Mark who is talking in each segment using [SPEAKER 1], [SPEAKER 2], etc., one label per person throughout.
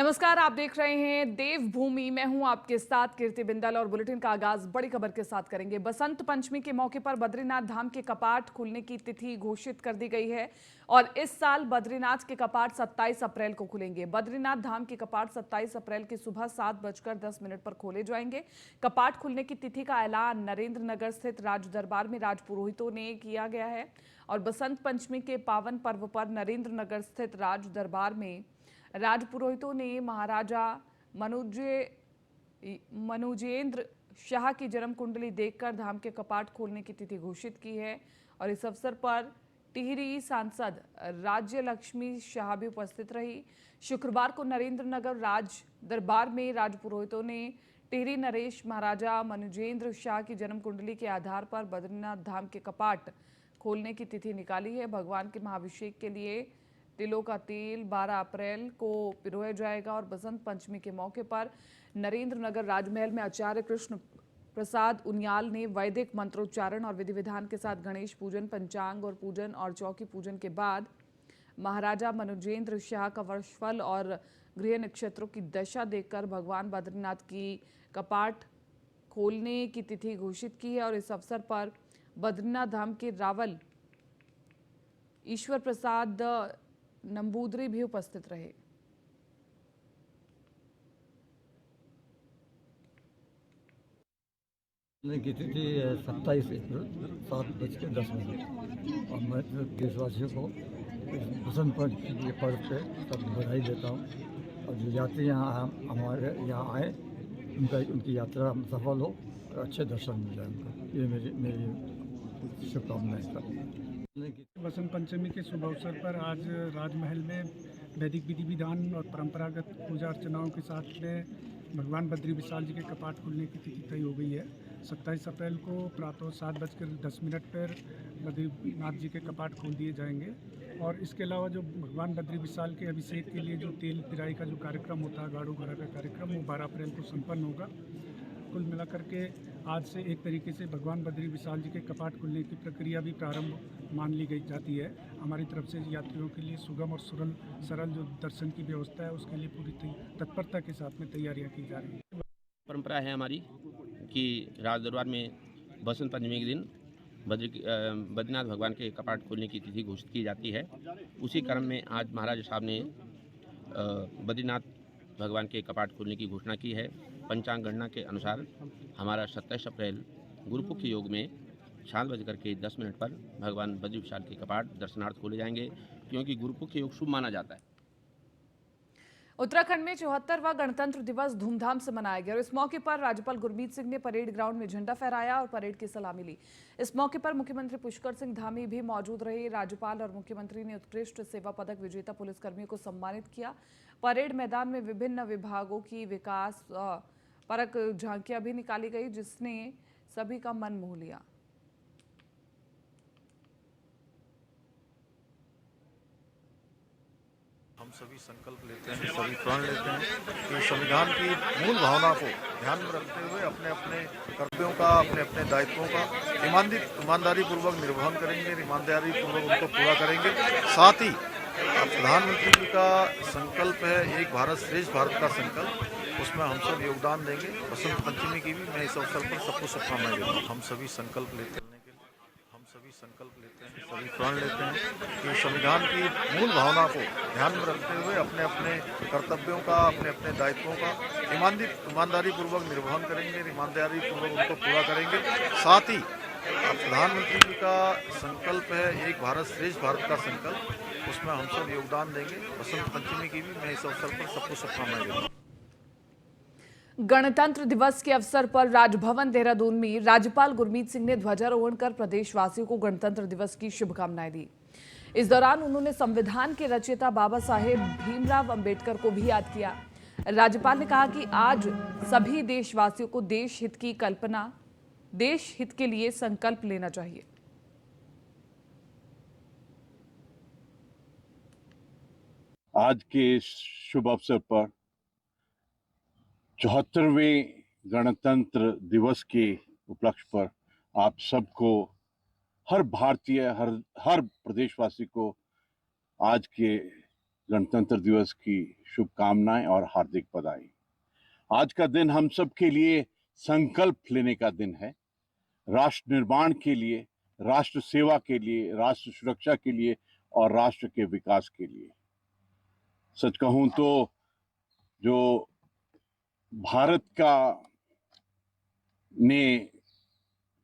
[SPEAKER 1] नमस्कार, आप देख रहे हैं देवभूमि। मैं हूं आपके साथ कीर्ति बिंदल और बुलेटिन का आगाज बड़ी खबर के साथ करेंगे। बसंत पंचमी के मौके पर बद्रीनाथ धाम के कपाट खुलने की तिथि घोषित कर दी गई है और इस साल बद्रीनाथ के कपाट 27 अप्रैल को खुलेंगे। बद्रीनाथ धाम के कपाट 27 अप्रैल की सुबह 7:10 पर खोले जाएंगे। कपाट खुलने की तिथि का ऐलान नरेंद्र नगर स्थित राज दरबार में राजपुरोहितों ने किया गया है और बसंत पंचमी के पावन पर्व पर नरेंद्र नगर स्थित राज दरबार में राजपुरोहितों ने महाराजा मनुजेंद्र शाह की जन्म कुंडली देखकर धाम के कपाट खोलने की तिथि घोषित की है और इस अवसर पर टिहरी सांसद राज्य लक्ष्मी शाह भी उपस्थित रही। शुक्रवार को नरेंद्र नगर राज दरबार में राजपुरोहितों ने टिहरी नरेश महाराजा मनुजेंद्र शाह की जन्म कुंडली के आधार पर बद्रीनाथ धाम के कपाट खोलने की तिथि निकाली है। भगवान के महाभिषेक के लिए तिलों का तेल 12 अप्रैल को पिरोया जाएगा और बसंत पंचमी के मौके पर नरेंद्र नगर राजमहल में आचार्य कृष्ण प्रसाद उनियाल ने वैदिक मंत्रोच्चारण और विधि विधान के साथ गणेश पूजन, पंचांग और पूजन और चौकी पूजन के बाद महाराजा मनुजेंद्र शाह का वर्षफल और गृह नक्षत्रों की दशा देखकर भगवान बद्रीनाथ की कपाट खोलने की तिथि घोषित की है और इस अवसर पर बद्रीनाथ धाम के रावल ईश्वर प्रसाद नंबूदरी भी उपस्थित रहे।
[SPEAKER 2] की तिथि 27 अप्रैल 7:10 और मैं देशवासियों को बसंत पंचमी के पर्व पे सब बधाई देता हूँ और जो यात्री यहाँ हमारे यहाँ आए उनकी यात्रा सफल हो और अच्छे दर्शन मिल जाए उनको। ये मेरी शुभकामनाएं सर।
[SPEAKER 3] बसंत पंचमी के शुभ अवसर पर आज राजमहल में वैदिक विधि विधान और परंपरागत पूजा अर्चनाओं के साथ में भगवान बद्री विशाल जी के कपाट खुलने की तिथि तय हो गई है। 27 अप्रैल को प्रातः 7:10 पर बद्रीनाथ जी के कपाट खोल दिए जाएंगे और इसके अलावा जो भगवान बद्री विशाल के अभिषेक के लिए जो तेल पिराई का जो कार्यक्रम होता है, गाड़ू घड़ा का कार्यक्रम, वो 12 अप्रैल को संपन्न होगा। कुल मिलाकर के आज से एक तरीके से भगवान बद्री विशाल जी के कपाट खुलने की प्रक्रिया भी प्रारंभ मान ली गई जाती है। हमारी तरफ से यात्रियों के लिए सुगम और सरल जो दर्शन की व्यवस्था है उसके लिए पूरी तत्परता के साथ में तैयारियां की जा रही हैं।
[SPEAKER 4] परंपरा है हमारी कि राज दरबार में बसंत पंचमी के दिन बद्रीनाथ भगवान के कपाट खोलने की तिथि घोषित की जाती है। उसी क्रम में आज महाराज साहब ने बद्रीनाथ भगवान के कपाट खोलने की घोषणा की है। पंचांग गणना के अनुसार हमारा 27 अप्रैल गुरुपुख योग में 7:10 पर भगवान बद्री विशाल के कपाट दर्शनार्थ खोले जाएंगे, क्योंकि गुरुपुख योग शुभ माना जाता है।
[SPEAKER 1] उत्तराखंड में 74वां गणतंत्र दिवस धूमधाम से मनाया गया और इस मौके पर राज्यपाल गुरमीत सिंह ने परेड ग्राउंड में झंडा फहराया और परेड की सलामी ली। इस मौके पर मुख्यमंत्री पुष्कर सिंह धामी भी मौजूद रहे। राज्यपाल और मुख्यमंत्री ने उत्कृष्ट सेवा पदक विजेता पुलिसकर्मियों को सम्मानित किया। परेड मैदान में विभिन्न विभागों की विकास परक झांकियां भी निकाली गई, जिसने सभी का मन मोह लिया।
[SPEAKER 5] हम सभी संकल्प लेते हैं, सभी प्रण लेते हैं कि संविधान की मूल भावना को ध्यान में रखते हुए अपने अपने कर्तव्यों का, अपने अपने दायित्वों का ईमानदारी पूर्वक निर्वहन करेंगे, ईमानदारी पूर्वक उनको पूरा करेंगे। साथ ही प्रधानमंत्री जी का संकल्प है एक भारत श्रेष्ठ भारत का संकल्प, उसमें हम सब योगदान देंगे। बसंत पंचमी की भी मैं इस अवसर पर सबको शुभकामनाएं देता हूँ। हम सभी संकल्प लेते हैं, सभी प्रण लेते हैं कि संविधान की मूल भावना को ध्यान में रखते हुए अपने अपने कर्तव्यों का, अपने अपने दायित्वों का ईमानदारी पूर्वक निर्वहन करेंगे, ईमानदारी पूर्वक उनको पूरा करेंगे। साथ ही प्रधानमंत्री जी का संकल्प है एक भारत श्रेष्ठ भारत का संकल्प, उसमें हम सब योगदान देंगे। बसंत पंचमी की भी मैं इस अवसर पर सबको शुभकामनाएं देता हूँ।
[SPEAKER 1] गणतंत्र दिवस के अवसर पर राजभवन देहरादून में राज्यपाल गुरमीत सिंह ने ध्वजारोहण कर प्रदेशवासियों को गणतंत्र दिवस की शुभकामनाएं दी। इस दौरान उन्होंने संविधान के रचयिता बाबा साहेब भीमराव अंबेडकर को भी याद किया। राज्यपाल ने कहा कि आज सभी देशवासियों को देश हित के लिए संकल्प लेना चाहिए।
[SPEAKER 6] आज के शुभ अवसर पर 74वें गणतंत्र दिवस के उपलक्ष्य पर आप सबको, हर भारतीय, हर प्रदेशवासी को आज के गणतंत्र दिवस की शुभकामनाएं और हार्दिक बधाई। आज का दिन हम सब के लिए संकल्प लेने का दिन है, राष्ट्र निर्माण के लिए, राष्ट्र सेवा के लिए, राष्ट्र सुरक्षा के लिए और राष्ट्र के विकास के लिए। सच कहूं तो जो भारत का ने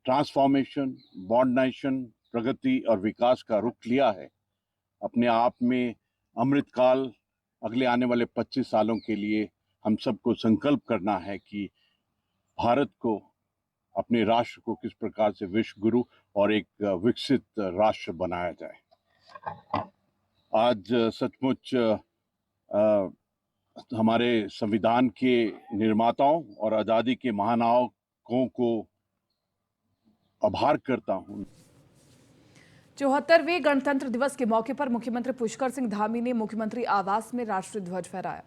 [SPEAKER 6] ट्रांसफॉर्मेशन, मॉडर्नाइजेशन, प्रगति और विकास का रुख लिया है, अपने आप में अमृतकाल अगले आने वाले 25 सालों के लिए हम सबको संकल्प करना है कि भारत को, अपने राष्ट्र को किस प्रकार से विश्व गुरु और एक विकसित राष्ट्र बनाया जाए। आज सचमुच हमारे संविधान के निर्माताओं और आज़ादी के महानायकों को आभार करता हूं।
[SPEAKER 1] 74वें गणतंत्र दिवस के मौके पर मुख्यमंत्री पुष्कर सिंह धामी ने मुख्यमंत्री आवास में राष्ट्रीय ध्वज फहराया।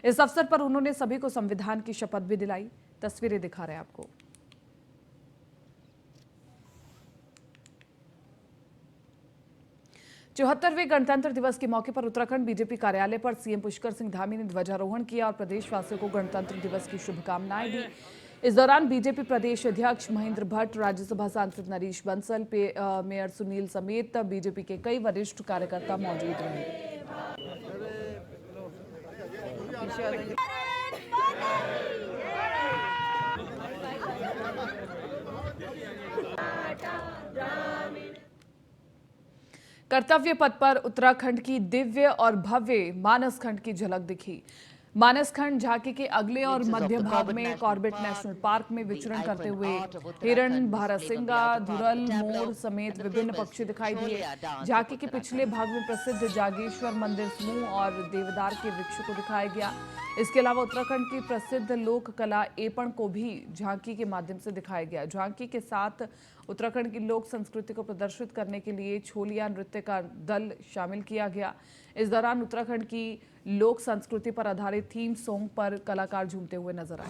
[SPEAKER 1] इस अवसर पर उन्होंने सभी को संविधान की शपथ भी दिलाई। तस्वीरें दिखा रहे हैं आपको। चौहत्तरवें गणतंत्र दिवस के मौके पर उत्तराखंड बीजेपी कार्यालय पर सीएम पुष्कर सिंह धामी ने ध्वजारोहण किया और प्रदेशवासियों को गणतंत्र दिवस की शुभकामनाएं दी। इस दौरान बीजेपी प्रदेश अध्यक्ष महेंद्र भट्ट, राज्यसभा सांसद नरेश बंसल, मेयर सुनील समेत बीजेपी के कई वरिष्ठ कार्यकर्ता मौजूद रहे। कर्तव्य पथ पर उत्तराखंड की दिव्य और भव्य मानस खंड की झलक दिखी। मानस खंड झांकी के अगले और मध्य भाग में कॉर्बेट नेशनल पार्क में विचरण करते हुए हिरण, भारतसिंगा, धुरल, मोर समेत विभिन्न पक्षी दिखाई दिए। झांकी के पिछले भाग में प्रसिद्ध जागेश्वर मंदिर समूह और देवदार के वृक्ष को दिखाया गया। इसके अलावा उत्तराखंड की प्रसिद्ध लोक कला एपण को भी झांकी के माध्यम से दिखाया गया। झांकी के साथ उत्तराखंड की लोक संस्कृति को प्रदर्शित करने के लिए छोलिया नृत्य का दल शामिल किया गया। इस दौरान उत्तराखंड की लोक संस्कृति पर आधारित थीम सॉन्ग पर कलाकार झूमते हुए नजर आए।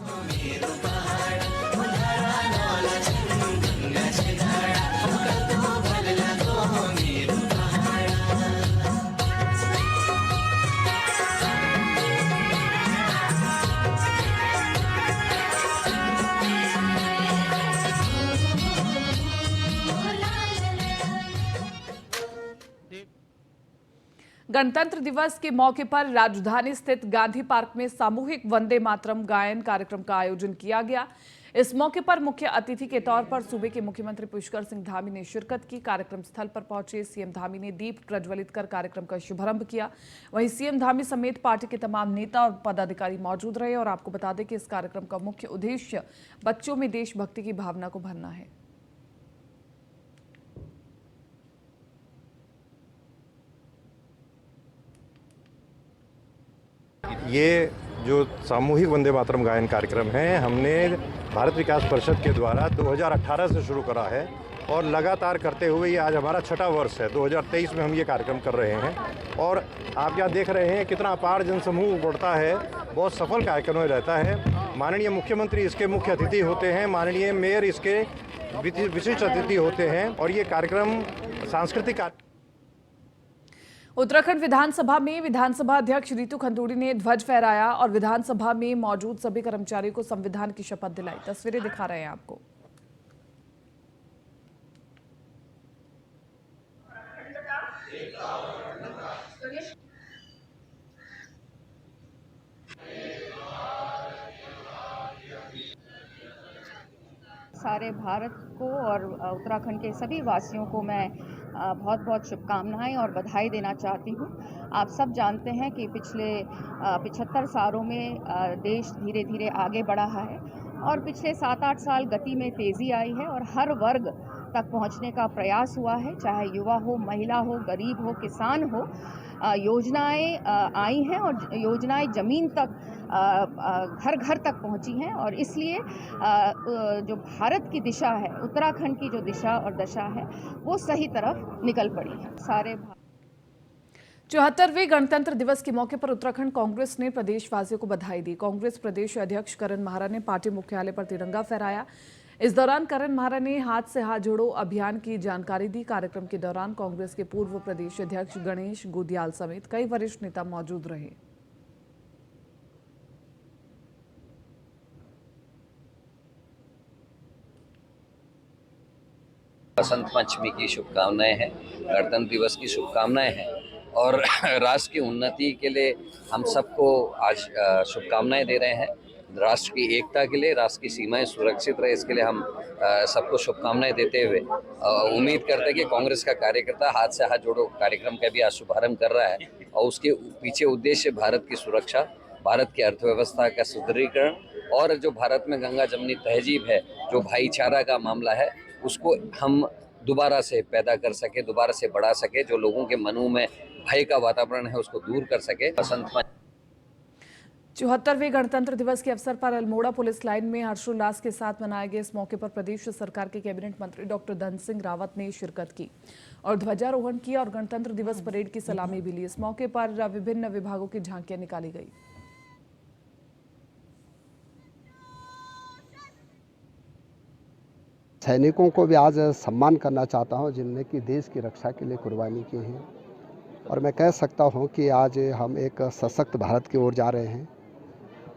[SPEAKER 1] गणतंत्र दिवस के मौके पर राजधानी स्थित गांधी पार्क में सामूहिक वंदे मातरम गायन कार्यक्रम का आयोजन किया गया। इस मौके पर मुख्य अतिथि के तौर पर सूबे के मुख्यमंत्री पुष्कर सिंह धामी ने शिरकत की। कार्यक्रम स्थल पर पहुंचे सीएम धामी ने दीप प्रज्वलित कर कार्यक्रम का शुभारंभ किया। वहीं सीएम धामी समेत पार्टी के तमाम नेता और पदाधिकारी मौजूद रहे। और आपको बता दें कि इस कार्यक्रम का मुख्य उद्देश्य बच्चों में देशभक्ति की भावना को भरना है।
[SPEAKER 7] ये जो सामूहिक वंदे मातरम गायन कार्यक्रम है, हमने भारत विकास परिषद के द्वारा 2018 से शुरू करा है और लगातार करते हुए ये आज हमारा 6वां वर्ष है। 2023 में हम ये कार्यक्रम कर रहे हैं और आप यहाँ देख रहे हैं कितना अपार जनसमूह बढ़ता है। बहुत सफल कार्यक्रम रहता है। माननीय मुख्यमंत्री इसके मुख्य अतिथि होते हैं, माननीय मेयर इसके विशिष्ट अतिथि होते हैं और ये कार्यक्रम सांस्कृतिक।
[SPEAKER 1] उत्तराखंड विधानसभा में विधानसभा अध्यक्ष रितु खंडूड़ी ने ध्वज फहराया और विधानसभा में मौजूद सभी कर्मचारियों को संविधान की शपथ दिलाई। तस्वीरें दिखा रहे हैं आपको।
[SPEAKER 8] सारे भारत को और उत्तराखंड के सभी वासियों को मैं बहुत बहुत शुभकामनाएं और बधाई देना चाहती हूं। आप सब जानते हैं कि पिछले 75 सालों में देश धीरे धीरे आगे बढ़ा है और पिछले 7-8 साल गति में तेज़ी आई है और हर वर्ग तक पहुंचने का प्रयास हुआ है, चाहे युवा हो, महिला हो, गरीब हो, किसान हो। योजनाएं आई हैं और योजनाएं ज़मीन तक घर घर तक पहुंची हैं और इसलिए जो भारत की दिशा है, उत्तराखंड की जो दिशा और दशा है, वो सही तरफ निकल पड़ी है। सारे
[SPEAKER 1] 74वें गणतंत्र दिवस के मौके पर उत्तराखंड कांग्रेस ने प्रदेशवासियों को बधाई दी। कांग्रेस प्रदेश अध्यक्ष करण माहरा ने पार्टी मुख्यालय पर तिरंगा फहराया। इस दौरान करण महारा ने हाथ से हाथ जोड़ो अभियान की जानकारी दी। कार्यक्रम के दौरान कांग्रेस के पूर्व प्रदेश अध्यक्ष गणेश गोदियाल समेत कई वरिष्ठ नेता मौजूद रहे।
[SPEAKER 9] बसंत पंचमी की शुभकामनाएं हैं, गणतंत्र दिवस की शुभकामनाएं हैं और राष्ट्र की उन्नति के लिए हम सबको आज शुभकामनाएं दे रहे हैं। राष्ट्र की एकता के लिए, राष्ट्र की सीमाएं सुरक्षित रहे, इसके लिए हम सबको शुभकामनाएं देते हुए उम्मीद करते हैं कि कांग्रेस का कार्यकर्ता हाथ से हाथ जोड़ो कार्यक्रम का भी आज शुभारंभ कर रहा है और उसके पीछे उद्देश्य भारत की सुरक्षा, भारत की अर्थव्यवस्था का सुदृढ़ीकरण और जो भारत में गंगा जमनी तहजीब है, जो भाईचारा का मामला है, उसको हम दोबारा से पैदा कर सके, दोबारा से बढ़ा सके, जो लोगों के मनों में भय का वातावरण है उसको दूर कर सके।
[SPEAKER 1] 74वें गणतंत्र दिवस के अवसर पर अल्मोड़ा पुलिस लाइन में हर्षोल्लास के साथ मनाए गए इस मौके पर प्रदेश सरकार के कैबिनेट मंत्री डॉक्टर धन सिंह रावत ने शिरकत की और ध्वजारोहण किया और गणतंत्र दिवस परेड की सलामी भी ली। इस मौके पर विभिन्न विभागों की झांकियां निकाली गई।
[SPEAKER 10] सैनिकों को भी आज सम्मान करना चाहता हूं जिनने कि देश की रक्षा के लिए कुर्बानी की है और मैं कह सकता हूं कि आज हम एक सशक्त भारत की ओर जा रहे हैं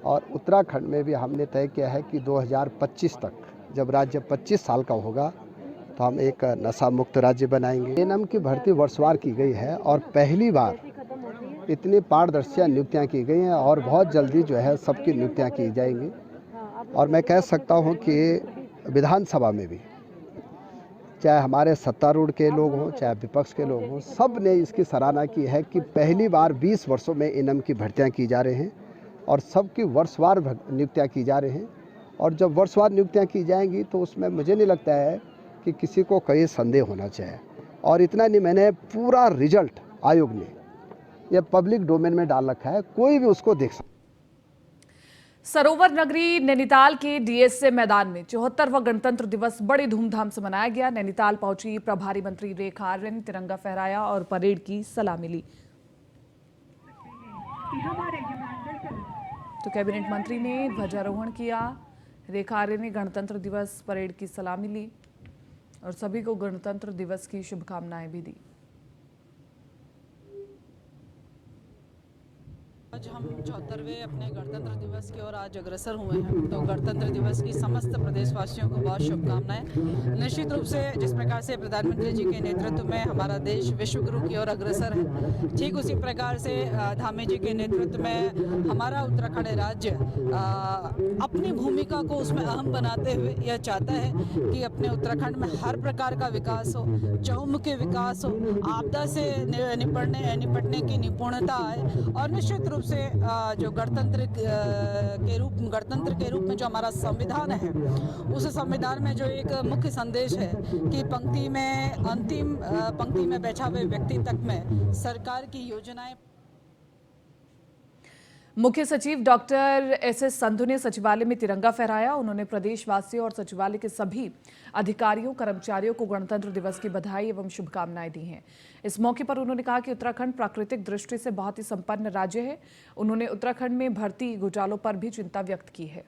[SPEAKER 10] और उत्तराखंड में भी हमने तय किया है कि 2025 तक जब राज्य 25 साल का होगा तो हम एक नशा मुक्त राज्य बनाएंगे। एएनएम की भर्ती वर्षवार की गई है और पहली बार इतनी पारदर्शियाँ नियुक्तियाँ की गई हैं और बहुत जल्दी जो है सबकी नियुक्तियाँ की जाएंगी और मैं कह सकता हूँ कि विधानसभा में भी चाहे हमारे सत्तारूढ़ के लोग हों चाहे विपक्ष के लोग हों, सब ने इसकी सराहना की है कि पहली बार 20 वर्षों में एएनएम की भर्तियां की जा रही हैं और सबकी वर्षवार नियुक्तियां की जा रही हैं और जब वर्षवार नियुक्तियां की जाएंगी तो उसमें मुझे नहीं लगता है कि किसी को कोई संदेह होना चाहिए। और इतना नहीं, मैंने पूरा रिजल्ट आयोग ने यह पब्लिक डोमेन में डाल रखा है, कोई भी उसको देख सकता।
[SPEAKER 1] सरोवर नगरी नैनीताल के डीएसए मैदान में 74वां गणतंत्र दिवस बड़ी धूमधाम से मनाया गया। नैनीताल पहुंची प्रभारी मंत्री रेखा आर्य ने तिरंगा फहराया और परेड की सलामी ली। तो कैबिनेट मंत्री ने ध्वजारोहण किया, रेखा आर्य ने गणतंत्र दिवस परेड की सलामी ली और सभी को गणतंत्र दिवस की शुभकामनाएं भी दी।
[SPEAKER 11] आज हम 74वें अपने गणतंत्र दिवस की ओर आज अग्रसर हुए हैं, तो गणतंत्र दिवस की समस्त प्रदेशवासियों को बहुत शुभकामनाएं। निश्चित रूप से जिस प्रकार से प्रधानमंत्री जी के नेतृत्व में हमारा देश विश्व गुरु की ओर अग्रसर है, ठीक उसी प्रकार से धामी जी के नेतृत्व में हमारा उत्तराखंड राज्य अपनी भूमिका को उसमें अहम बनाते हुए यह चाहता है कि अपने उत्तराखंड में हर प्रकार का विकास हो, चहुमुखी विकास हो, आपदा से निपटने की निपुणता आए और निश्चित रूप से जो गणतंत्र के रूप में जो हमारा संविधान है, उस संविधान में जो एक मुख्य संदेश है कि अंतिम पंक्ति में बैठा हुए व्यक्ति तक में सरकार की योजनाएं।
[SPEAKER 1] मुख्य सचिव डॉक्टर एसएस संधू ने सचिवालय में तिरंगा फहराया। उन्होंने प्रदेशवासियों और सचिवालय के सभी अधिकारियों कर्मचारियों को गणतंत्र दिवस की बधाई एवं शुभकामनाएं दी हैं। इस मौके पर उन्होंने कहा कि उत्तराखंड प्राकृतिक दृष्टि से बहुत ही संपन्न राज्य है। उन्होंने उत्तराखंड में भर्ती घोटालों पर भी चिंता व्यक्त की है।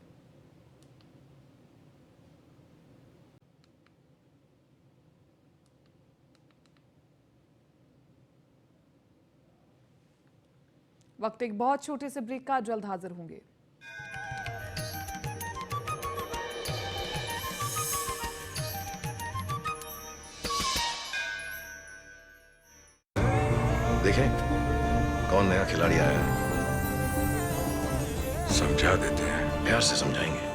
[SPEAKER 1] वक्त एक बहुत छोटे से ब्रेक का, जल्द हाजिर होंगे।
[SPEAKER 12] देखें कौन नया खिलाड़ी आया है, समझा देते हैं, प्यार से समझाएंगे।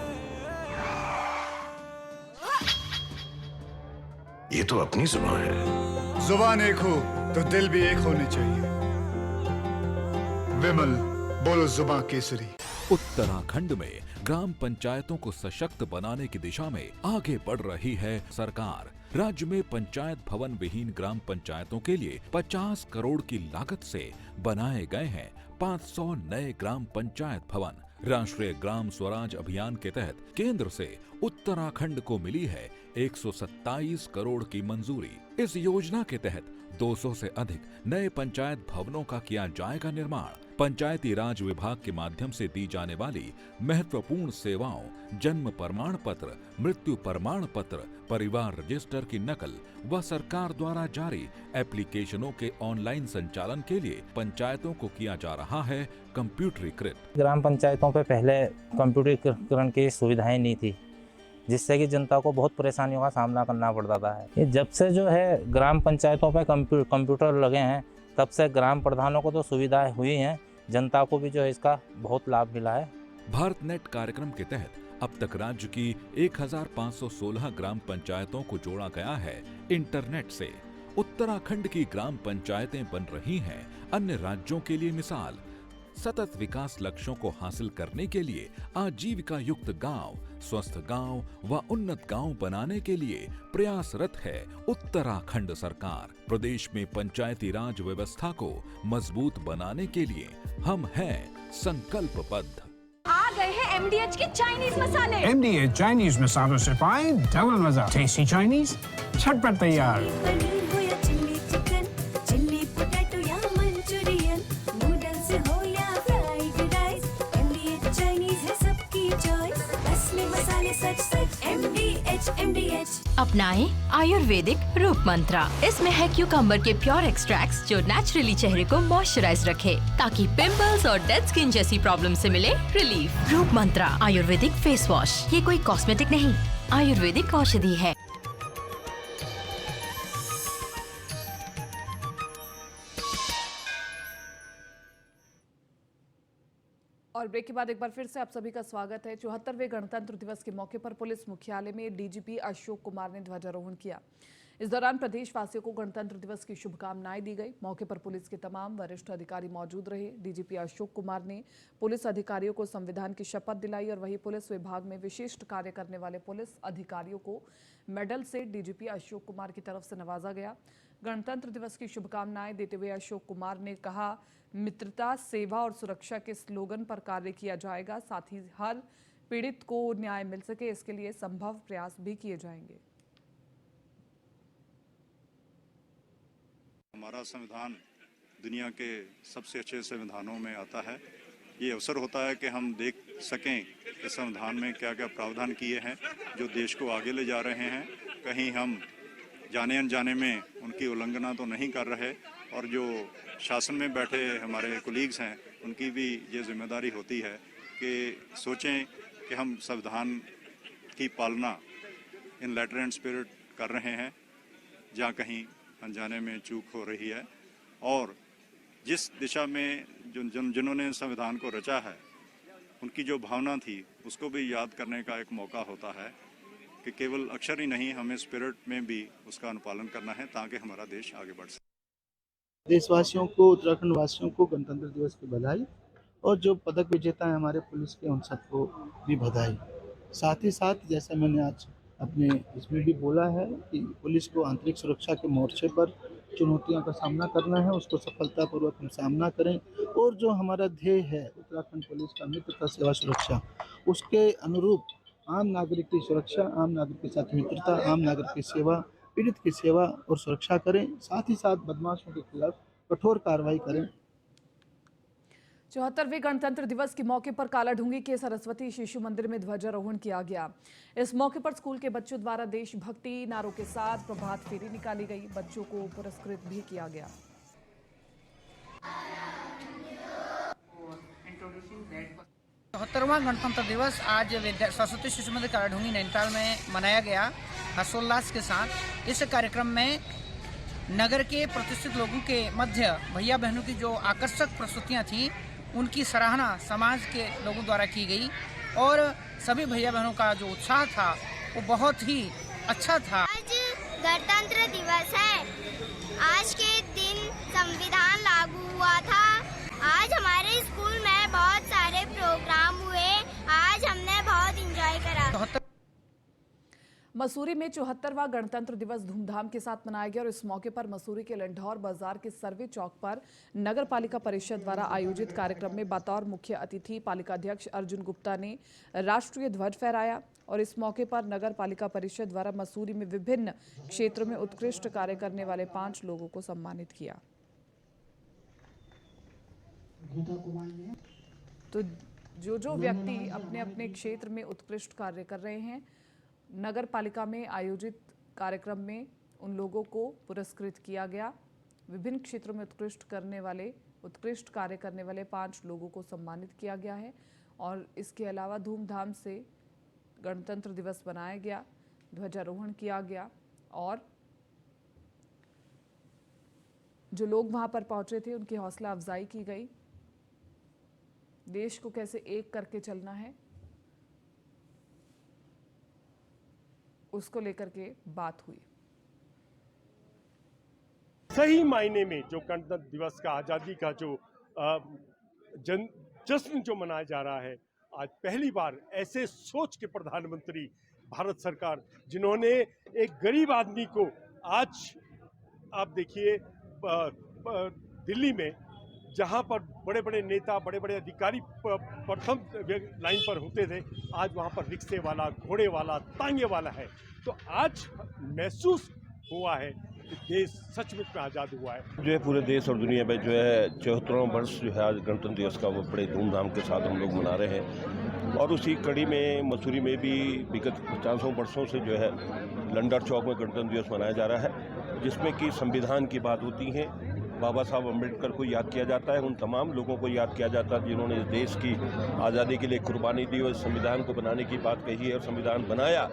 [SPEAKER 12] ये तो अपनी जुबान है।
[SPEAKER 13] जुबान एक हो तो दिल भी एक होने चाहिए। विमल बोलो जुबां केसरी।
[SPEAKER 14] उत्तराखंड में ग्राम पंचायतों को सशक्त बनाने की दिशा में आगे बढ़ रही है सरकार। राज्य में पंचायत भवन विहीन ग्राम पंचायतों के लिए 50 करोड़ की लागत से बनाए गए हैं 500 नए ग्राम पंचायत भवन। राष्ट्रीय ग्राम स्वराज अभियान के तहत केंद्र से उत्तराखंड को मिली है 127 करोड़ की मंजूरी। इस योजना के तहत 200 से अधिक नए पंचायत भवनों का किया जाएगा निर्माण। पंचायती राज विभाग के माध्यम से दी जाने वाली महत्वपूर्ण सेवाओं, जन्म प्रमाण पत्र, मृत्यु प्रमाण पत्र, परिवार रजिस्टर की नकल व सरकार द्वारा जारी एप्लीकेशनों के ऑनलाइन संचालन के लिए पंचायतों को किया जा रहा है कंप्यूटरीकृत।
[SPEAKER 15] ग्राम पंचायतों पे पहले कंप्यूटरीकरण की सुविधाएं नहीं थी, जिससे कि जनता को बहुत परेशानियों का सामना करना पड़ता था। ये जब से जो है ग्राम पंचायतों पे कंप्यूटर लगे हैं, तब से ग्राम प्रधानों को तो सुविधाएं हुई हैं, जनता को भी जो है इसका बहुत लाभ मिला है।
[SPEAKER 14] भारत नेट कार्यक्रम के तहत अब तक राज्य की 1516 ग्राम पंचायतों को जोड़ा गया है इंटरनेट से। उत्तराखंड की ग्राम पंचायतें बन रही हैं अन्य राज्यों के लिए मिसाल। सतत विकास लक्ष्यों को हासिल करने के लिए आजीविका युक्त गांव, स्वस्थ गांव व उन्नत गांव बनाने के लिए प्रयासरत है उत्तराखंड सरकार। प्रदेश में पंचायती राज व्यवस्था को मजबूत बनाने के लिए हम हैं संकल्पबद्ध।
[SPEAKER 16] आ गए हैं MDH के चाइनीज मसाले।
[SPEAKER 17] MDH चाइनीज मसालों से पाएं डबल मजा। टेस्टी चाइनीज, झटपट तैयार।
[SPEAKER 16] अपनाएं आयुर्वेदिक रूप मंत्रा। इसमें है क्यूकम्बर के प्योर एक्सट्रैक्ट्स जो नेचुरली चेहरे को मॉइस्चराइज रखे, ताकि पिंपल्स और डेड स्किन जैसी प्रॉब्लम से मिले रिलीफ। रूप मंत्रा आयुर्वेदिक फेस वॉश, ये कोई कॉस्मेटिक नहीं, आयुर्वेदिक औषधि है।
[SPEAKER 1] और ब्रेक के बाद एक बार फिर से आप सभी का स्वागत है। 74वें गणतंत्र दिवस के मौके पर पुलिस मुख्यालय में डीजीपी अशोक कुमार ने ध्वजारोहण किया। इस दौरान प्रदेशवासियों को गणतंत्र दिवस की शुभकामनाएं दी गई। मौके पर पुलिस के तमाम वरिष्ठ अधिकारी मौजूद रहे। डीजीपी अशोक कुमार ने पुलिस अधिकारियों को संविधान की शपथ दिलाई और वहीं पुलिस विभाग में विशिष्ट कार्य करने वाले पुलिस अधिकारियों को मेडल से डीजीपी अशोक कुमार की तरफ से नवाजा गया। गणतंत्र दिवस की शुभकामनाएं देते हुए अशोक कुमार ने कहा, मित्रता, सेवा और सुरक्षा के स्लोगन पर कार्य किया जाएगा। साथ ही हर पीड़ित को न्याय मिल सके, इसके लिए संभव प्रयास भी किए जाएंगे।
[SPEAKER 18] हमारा संविधान दुनिया के सबसे अच्छे संविधानों में आता है। ये अवसर होता है कि हम देख सकें कि संविधान में क्या क्या प्रावधान किए हैं जो देश को आगे ले जा रहे हैं। कहीं हम जाने अनजाने में उनकी उल्लंघना तो नहीं कर रहे, और जो शासन में बैठे हमारे कोलीग्स हैं उनकी भी ये जिम्मेदारी होती है कि सोचें कि हम संविधान की पालना इन लेटर एंड स्पिरिट कर रहे हैं, जहाँ कहीं अनजाने में चूक हो रही है। और जिस दिशा में जिन्होंने संविधान को रचा है उनकी जो भावना थी उसको भी याद करने का एक मौका होता है कि केवल अक्षर ही नहीं, हमें स्पिरिट में भी उसका अनुपालन करना है ताकि हमारा देश आगे बढ़ सके।
[SPEAKER 19] देशवासियों को, उत्तराखंड वासियों को गणतंत्र दिवस की बधाई, और जो पदक विजेता हैं हमारे पुलिस के, उन सबको भी बधाई। साथ ही साथ जैसा मैंने आज अपने इसमें भी बोला है कि पुलिस को आंतरिक सुरक्षा के मोर्चे पर चुनौतियों का सामना करना है, उसको सफलतापूर्वक हम सामना करें। और जो हमारा ध्येय है उत्तराखंड पुलिस का मित्रता, सेवा, सुरक्षा, उसके अनुरूप आम नागरिक की सुरक्षा, आम नागरिक के साथ मित्रता, आम नागरिक की सेवा, पीड़ित की सेवा और सुरक्षा करें। साथ ही साथ बदमाशों के खिलाफ कठोर कार्रवाई करें।
[SPEAKER 1] 74वें गणतंत्र दिवस के मौके पर कालाढूंगी के सरस्वती शिशु मंदिर में ध्वजारोहण किया गया। इस मौके पर स्कूल के बच्चों द्वारा देशभक्ति नारों के साथ प्रभात फेरी निकाली गई। बच्चों को पुरस्कृत भी किया गया।
[SPEAKER 20] 74वां गणतंत्र दिवस आज सरस्वती शिशु मंदिर कालाढूंगी नैनीताल में मनाया गया हर्षोल्लास के साथ। इस कार्यक्रम में नगर के प्रतिष्ठित लोगों के मध्य भैया बहनों की जो आकर्षक प्रस्तुतियां थीं उनकी सराहना समाज के लोगों द्वारा की गई, और सभी भैया बहनों का जो उत्साह था वो बहुत ही अच्छा था।
[SPEAKER 21] आज गणतंत्र दिवस है। आज के दिन संविधान लागू हुआ था। आज हमारे स्कूल में बहुत सारे प्रोग्राम हुए। आज हमने बहुत एंजॉय करा।
[SPEAKER 1] मसूरी में 74वां गणतंत्र दिवस धूमधाम के साथ मनाया गया और इस मौके पर मसूरी के लंढौर बाजार के सर्वे चौक पर नगर पालिका परिषद द्वारा आयोजित कार्यक्रम में बतौर मुख्य अतिथि पालिका अध्यक्ष अर्जुन गुप्ता ने राष्ट्रीय ध्वज फहराया। और इस मौके पर नगर पालिका परिषद द्वारा मसूरी में विभिन्न क्षेत्रों में उत्कृष्ट कार्य करने वाले 5 लोगों को सम्मानित किया। तो जो व्यक्ति अपने अपने क्षेत्र में उत्कृष्ट कार्य कर रहे हैं, नगर पालिका में आयोजित कार्यक्रम में उन लोगों को पुरस्कृत किया गया। विभिन्न क्षेत्रों में उत्कृष्ट कार्य करने वाले 5 लोगों को सम्मानित किया गया है। और इसके अलावा धूमधाम से गणतंत्र दिवस मनाया गया, ध्वजारोहण किया गया और जो लोग वहां पर पहुंचे थे उनकी हौसला अफजाई की गई। देश को कैसे एक करके चलना है उसको लेकर के बात हुई।
[SPEAKER 2] सही मायने में जो गणतंत्र दिवस का, आज़ादी का जो जश्न जो मनाया जा रहा है, आज पहली बार ऐसे सोच के प्रधानमंत्री भारत सरकार, जिन्होंने एक गरीब आदमी को, आज आप देखिए दिल्ली में जहां पर बड़े बड़े नेता, बड़े बड़े अधिकारी प्रथम लाइन पर होते थे, आज वहां पर रिक्शे वाला, घोड़े वाला, तांगे वाला है। तो आज महसूस हुआ है कि देश सचमुच में आज़ाद हुआ है।
[SPEAKER 22] जो है पूरे देश और दुनिया में जो है 74वां वर्ष जो है आज गणतंत्र दिवस का वो बड़े धूमधाम के साथ हम लोग मना रहे हैं। और उसी कड़ी में मसूरी में भी विगत 50 वर्षों से जो है लंडर चौक में गणतंत्र दिवस मनाया जा रहा है, जिसमें कि संविधान की बात होती है, बाबा साहब अम्बेडकर को याद किया जाता है, उन तमाम लोगों को याद किया जाता है जिन्होंने देश की आज़ादी के लिए कुर्बानी दी और संविधान को बनाने की बात कही है और संविधान बनाया।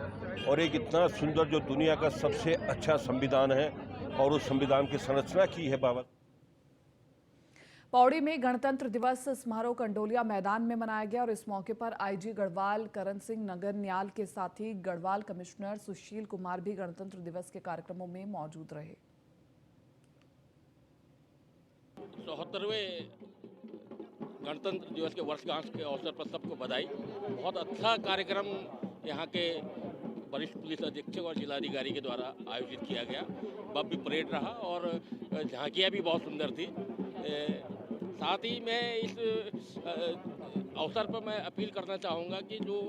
[SPEAKER 22] और एक इतना सुंदर जो दुनिया का सबसे अच्छा संविधान है और उस संविधान की संरचना की है बाबा।
[SPEAKER 1] पौड़ी में गणतंत्र दिवस समारोह कंडोलिया मैदान में मनाया गया और इस मौके पर आईजी गढ़वाल करण सिंह नगर न्याल के साथ ही गढ़वाल कमिश्नर सुशील कुमार भी गणतंत्र दिवस के कार्यक्रमों में मौजूद रहे।
[SPEAKER 23] 74वें गणतंत्र दिवस के वर्षगांठ के अवसर पर सबको बधाई। बहुत अच्छा कार्यक्रम यहाँ के वरिष्ठ पुलिस अधीक्षक और जिलाधिकारी के द्वारा आयोजित किया गया। भव्य परेड रहा और झांकियाँ भी बहुत सुंदर थी। साथ ही मैं इस अवसर पर मैं अपील करना चाहूँगा कि जो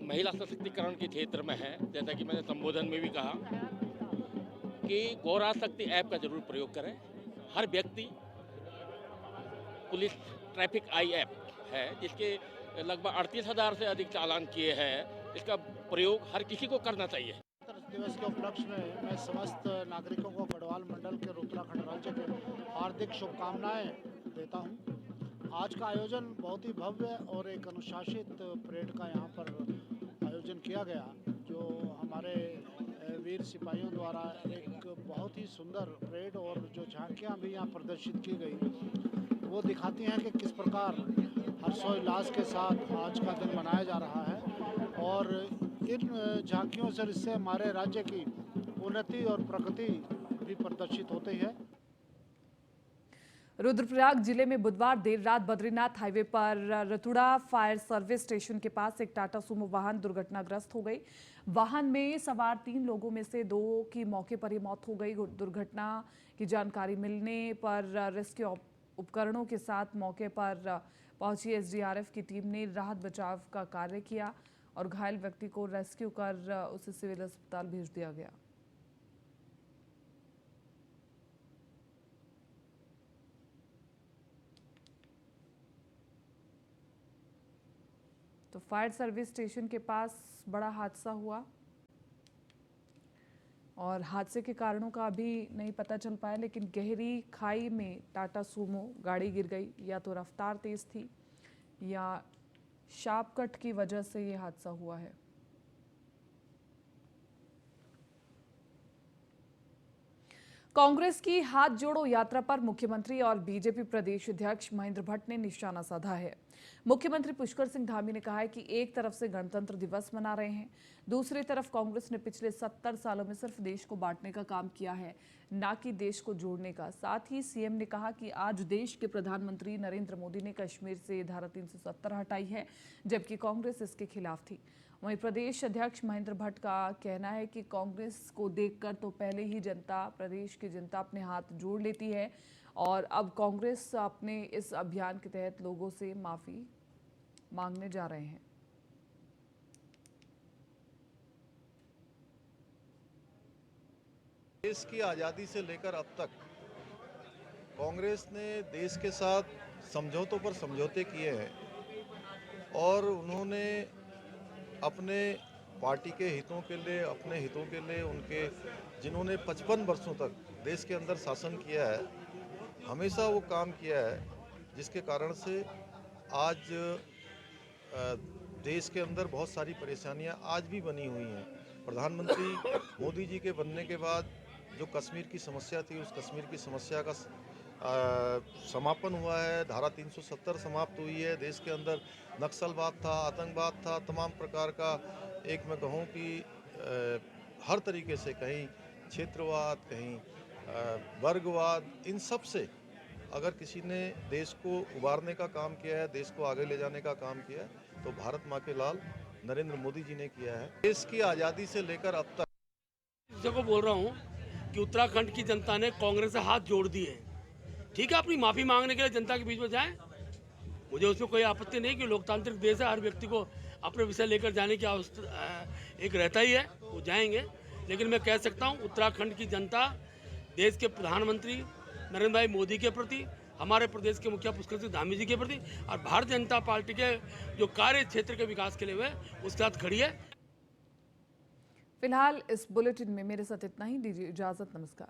[SPEAKER 23] महिला सशक्तिकरण के क्षेत्र में है, जैसा कि मैंने संबोधन में भी कहा कि गौरा शक्ति ऐप का जरूर प्रयोग करें। हर व्यक्ति पुलिस ट्रैफिक आई ऐप है जिसके लगभग 38,000 से अधिक चालान किए हैं। इसका प्रयोग हर किसी को करना चाहिए।
[SPEAKER 24] दिवस के उपलक्ष्य में मैं समस्त नागरिकों को गढ़वाल मंडल के उत्तराखंड राज्य के हार्दिक शुभकामनाएं देता हूं। आज का आयोजन बहुत ही भव्य और एक अनुशासित परेड का यहाँ पर आयोजन किया गया, जो हमारे वीर सिपाहियों द्वारा एक बहुत ही सुंदर परेड और जो झांकियाँ भी यहाँ प्रदर्शित की गई वो दिखाती हैं कि किस प्रकार हर्षोल्लास के साथ आज का दिन मनाया जा रहा है। और इन झांकियों से इससे हमारे राज्य की उन्नति और प्रगति भी प्रदर्शित होती है।
[SPEAKER 1] रुद्रप्रयाग जिले में बुधवार देर रात बद्रीनाथ हाईवे पर रतुड़ा फायर सर्विस स्टेशन के पास एक टाटा सुमो वाहन दुर्घटनाग्रस्त हो गई। वाहन में सवार 3 लोगों में से 2 की मौके पर ही मौत हो गई। दुर्घटना की जानकारी मिलने पर रेस्क्यू उपकरणों के साथ मौके पर पहुंची एसडीआरएफ की टीम ने राहत बचाव का कार्य किया और घायल व्यक्ति को रेस्क्यू कर उसे सिविल अस्पताल भेज दिया गया। तो फायर सर्विस स्टेशन के पास बड़ा हादसा हुआ और हादसे के कारणों का अभी नहीं पता चल पाया, लेकिन गहरी खाई में टाटा सूमो गाड़ी गिर गई। या तो रफ्तार तेज थी या शार्प कट की वजह से ये हादसा हुआ है। कांग्रेस की हाथ जोड़ो यात्रा पर मुख्यमंत्री और बीजेपी प्रदेश अध्यक्ष महेंद्र भट्ट ने निशाना साधा है। मुख्यमंत्री पुष्कर सिंह धामी ने कहा है कि एक तरफ से गणतंत्र दिवस मना रहे हैं, दूसरी तरफ कांग्रेस ने पिछले 70 सालों में सिर्फ देश को बांटने का काम किया है, ना कि देश को जोड़ने का। साथ ही सीएम ने कहा कि आज देश के प्रधानमंत्री नरेंद्र मोदी ने कश्मीर से धारा 370 हटाई है, जबकि कांग्रेस इसके खिलाफ थी। वहीं प्रदेश अध्यक्ष महेंद्र भट्ट का कहना है कि कांग्रेस को देखकर तो पहले ही प्रदेश की जनता अपने हाथ जोड़ लेती है और अब कांग्रेस अपने इस अभियान के तहत लोगों से माफी मांगने जा रहे हैं।
[SPEAKER 5] देश की आज़ादी से लेकर अब तक कांग्रेस ने देश के साथ समझौतों पर समझौते किए हैं और उन्होंने अपने पार्टी के हितों के लिए, अपने हितों के लिए, उनके जिन्होंने 55 वर्षों तक देश के अंदर शासन किया है, हमेशा वो काम किया है, जिसके कारण से आज देश के अंदर बहुत सारी परेशानियां आज भी बनी हुई हैं। प्रधानमंत्री मोदी जी के बनने के बाद जो कश्मीर की समस्या थी, उस कश्मीर की समस्या का समापन हुआ है। धारा 370 समाप्त हुई है। देश के अंदर नक्सलवाद था, आतंकवाद था, तमाम प्रकार का, एक मैं कहूँ कि हर तरीके से, कहीं क्षेत्रवाद, कहीं वर्गवाद, इन सब से अगर किसी ने देश को उबारने का काम किया है, देश को आगे ले जाने का काम किया है, तो भारत माँ के लाल नरेंद्र मोदी जी ने किया है। देश की आज़ादी से लेकर अब तक
[SPEAKER 23] को बोल रहा हूँ कि उत्तराखंड की जनता ने कांग्रेस से हाथ जोड़ दिए। ठीक है, अपनी माफ़ी मांगने के लिए जनता के बीच में जाएं, मुझे उसमें कोई आपत्ति नहीं कि लोकतांत्रिक देश है, हर व्यक्ति को अपने विषय लेकर जाने की एक रहता ही है, वो जाएंगे। लेकिन मैं कह सकता हूँ उत्तराखंड की जनता देश के प्रधानमंत्री नरेंद्र भाई मोदी के प्रति, हमारे प्रदेश के मुखिया पुष्कर सिंह धामी जी के प्रति और भारतीय जनता पार्टी के जो कार्य क्षेत्र के विकास के लिए हुए उसके साथ खड़ी है।
[SPEAKER 1] फिलहाल इस बुलेटिन में मेरे साथ इतना ही। दीजिए इजाजत, नमस्कार।